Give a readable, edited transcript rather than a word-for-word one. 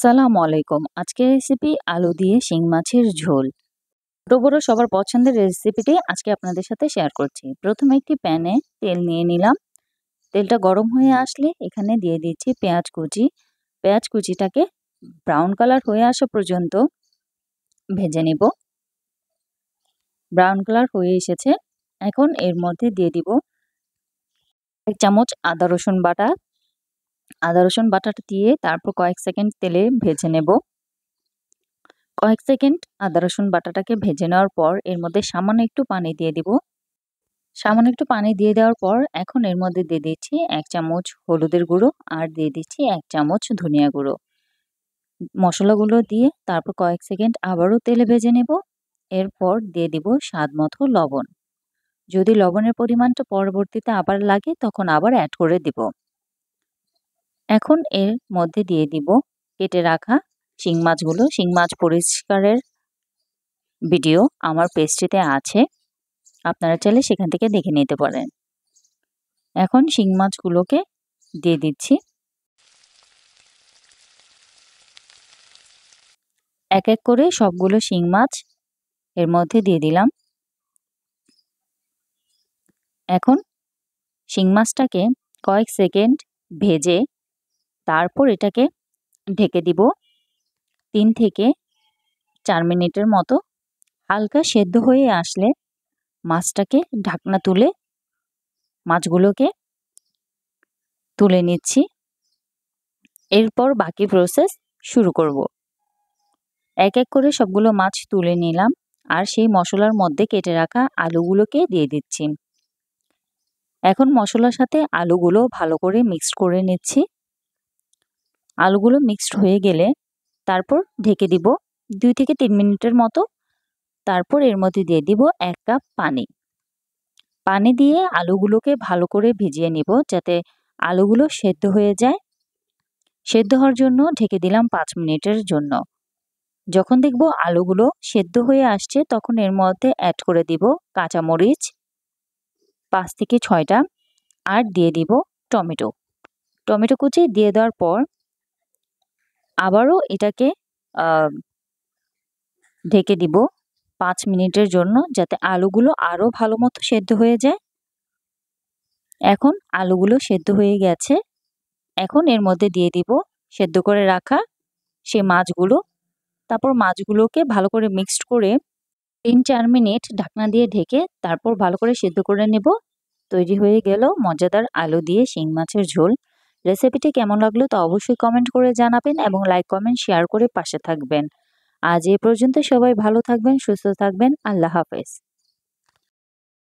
সালামু আলাইকুম। আজকের রেসিপি আলু দিয়ে শিং মাছের ঝোল। ছোট বড় সবার পছন্দের রেসিপিটি আজকে আপনাদের সাথে শেয়ার করছি। প্রথমে একটি প্যানে তেল নিয়ে নিলাম। তেলটা গরম হয়ে আসলে এখানে দিয়ে দিচ্ছি পেঁয়াজ কুচি। পেঁয়াজ কুচিটাকে ব্রাউন কালার হয়ে আসা পর্যন্ত ভেজে নিব। ব্রাউন কালার হয়ে এসেছে। এখন এর মধ্যে দিয়ে দিব 1 চামচ আদা রসুন বাটা। আদা রসুন বাটাটা দিয়ে তারপর কয়েক সেকেন্ড তেলে ভেজে নেব। কয়েক সেকেন্ড আদা রসুন বাটাটাকে ভেজে নেওয়ার পর এর মধ্যে সামান্য একটু পানি দিয়ে দিব। সামান্য একটু পানি দিয়ে দেওয়ার পর এখন এর মধ্যে দিয়ে দিচ্ছি 1 চামচ হলুদের গুঁড়ো আর দিয়ে দিচ্ছি 1 চামচ ধনিয়া গুঁড়ো। মশলাগুলো দিয়ে তারপর কয়েক সেকেন্ড আবারও তেলে ভেজে নেব। এরপর দিয়ে দিব স্বাদ মতো লবণ। যদি লবণের পরিমাণটা পরবর্তীতে আবার লাগে তখন আবার অ্যাড করে দিব। এখন এর মধ্যে দিয়ে দিব কেটে রাখা শিং মাছগুলো। শিং মাছ পরিষ্কারের ভিডিও আমার পেজটিতে আছে, আপনারা চাইলে সেখান থেকে দেখে নিতে পারেন। এখন শিং মাছগুলোকে দিয়ে দিচ্ছি। এক এক করে সবগুলো শিং মাছ এর মধ্যে দিয়ে দিলাম। এখন শিং মাছটাকে কয়েক সেকেন্ড ভেজে তারপর এটাকে ঢেকে দিব 3 থেকে 4 মিনিটের মতো। হালকা সেদ্ধ হয়ে আসলে মাছটাকে ঢাকনা তুলে মাছগুলোকে তুলে নিচ্ছি। এরপর বাকি প্রসেস শুরু করব। এক এক করে সবগুলো মাছ তুলে নিলাম আর সেই মশলার মধ্যে কেটে রাখা আলুগুলোকে দিয়ে দিচ্ছি। এখন মশলার সাথে আলুগুলো ভালো করে মিক্সড করে নিচ্ছি। আলুগুলো মিক্সড হয়ে গেলে তারপর ঢেকে দিব 2 থেকে 3 মিনিটের মতো। তারপর এর মধ্যে দিয়ে দিব 1 কাপ পানি। পানি দিয়ে আলুগুলোকে ভালো করে ভিজিয়ে নিব যাতে আলুগুলো সেদ্ধ হয়ে যায়। সেদ্ধ হওয়ার জন্য ঢেকে দিলাম 5 মিনিটের জন্য। যখন দেখব আলুগুলো সেদ্ধ হয়ে আসছে তখন এর মধ্যে অ্যাড করে দিব কাঁচামরিচ 5 থেকে 6টা আর দিয়ে দিব টমেটো। টমেটো কুচি দিয়ে দেওয়ার পর আবারও এটাকে ঢেকে দিব 5 মিনিটের জন্য যাতে আলুগুলো আরও ভালো মতো সেদ্ধ হয়ে যায়। এখন আলুগুলো সেদ্ধ হয়ে গেছে। এখন এর মধ্যে দিয়ে দিব সেদ্ধ করে রাখা সেই মাছগুলো। তারপর মাছগুলোকে ভালো করে মিক্সড করে 3-4 মিনিট ঢাকনা দিয়ে ঢেকে তারপর ভালো করে সেদ্ধ করে নেব। তৈরি হয়ে গেল মজাদার আলু দিয়ে শিং মাছের ঝোল। রেসিপিটি কেমন লাগলো তা অবশ্যই কমেন্ট করে জানাবেন এবং লাইক কমেন্ট শেয়ার করে পাশে থাকবেন। আজ এ পর্যন্ত, সবাই ভালো থাকবেন, সুস্থ থাকবেন। আল্লাহ হাফেজ।